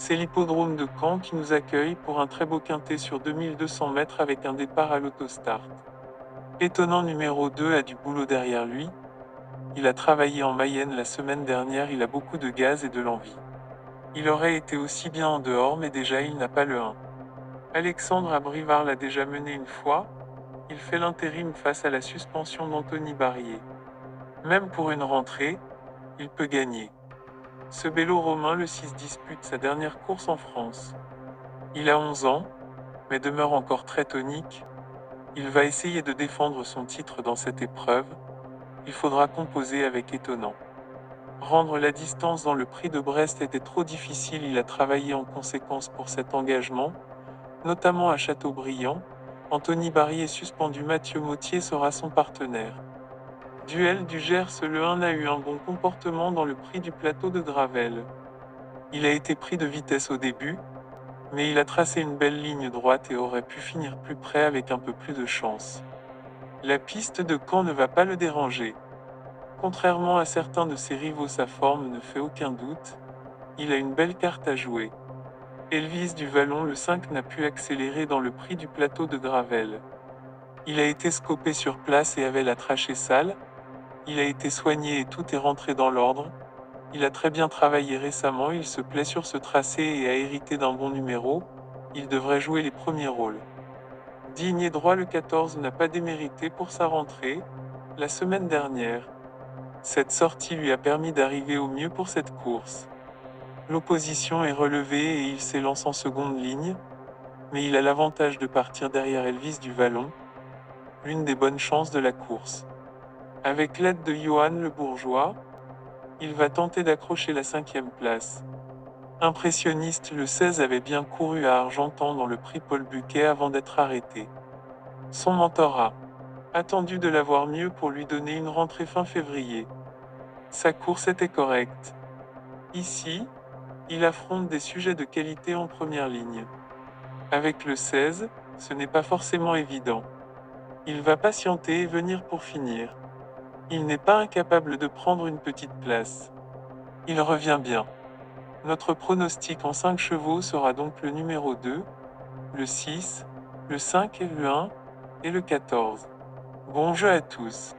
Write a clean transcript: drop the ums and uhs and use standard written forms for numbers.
C'est l'hippodrome de Caen qui nous accueille pour un très beau quintet sur 2200 mètres avec un départ à l'autostart. Étonnant numéro 2 a du boulot derrière lui. Il a travaillé en Mayenne la semaine dernière, il a beaucoup de gaz et de l'envie. Il aurait été aussi bien en dehors mais déjà il n'a pas le 1. Alexandre Abrivard l'a déjà mené une fois. Il fait l'intérim face à la suspension d'Anthony Barrier. Même pour une rentrée, il peut gagner. Ce bello romain le 6 dispute sa dernière course en France. Il a 11 ans, mais demeure encore très tonique. Il va essayer de défendre son titre dans cette épreuve. Il faudra composer avec étonnant. Rendre la distance dans le prix de Brest était trop difficile, il a travaillé en conséquence pour cet engagement, notamment à Châteaubriand. Anthony Barrier suspendu, Mathieu Mautier sera son partenaire. Duel du Gers, le 1 a eu un bon comportement dans le prix du plateau de Gravel. Il a été pris de vitesse au début, mais il a tracé une belle ligne droite et aurait pu finir plus près avec un peu plus de chance. La piste de Caen ne va pas le déranger. Contrairement à certains de ses rivaux, sa forme ne fait aucun doute. Il a une belle carte à jouer. Elvis du Vallon, le 5, n'a pu accélérer dans le prix du plateau de Gravel. Il a été scopé sur place et avait la trachée sale. Il a été soigné et tout est rentré dans l'ordre. Il a très bien travaillé récemment, il se plaît sur ce tracé et a hérité d'un bon numéro. Il devrait jouer les premiers rôles. Digne et droit, le 14, n'a pas démérité pour sa rentrée la semaine dernière. Cette sortie lui a permis d'arriver au mieux pour cette course. L'opposition est relevée et il s'élance en seconde ligne, mais il a l'avantage de partir derrière Elvis du Vallon, l'une des bonnes chances de la course. Avec l'aide de Johan Le Bourgeois, il va tenter d'accrocher la 5e place. Impressionniste, le 16 avait bien couru à Argentan dans le prix Paul Buquet avant d'être arrêté. Son mentorat attendu de l'avoir mieux pour lui donner une rentrée fin février. Sa course était correcte. Ici, il affronte des sujets de qualité en première ligne. Avec le 16, ce n'est pas forcément évident. Il va patienter et venir pour finir. Il n'est pas incapable de prendre une petite place. Il revient bien. Notre pronostic en 5 chevaux sera donc le numéro 2, le 6, le 5, le 1 et le 14. Bon jeu à tous.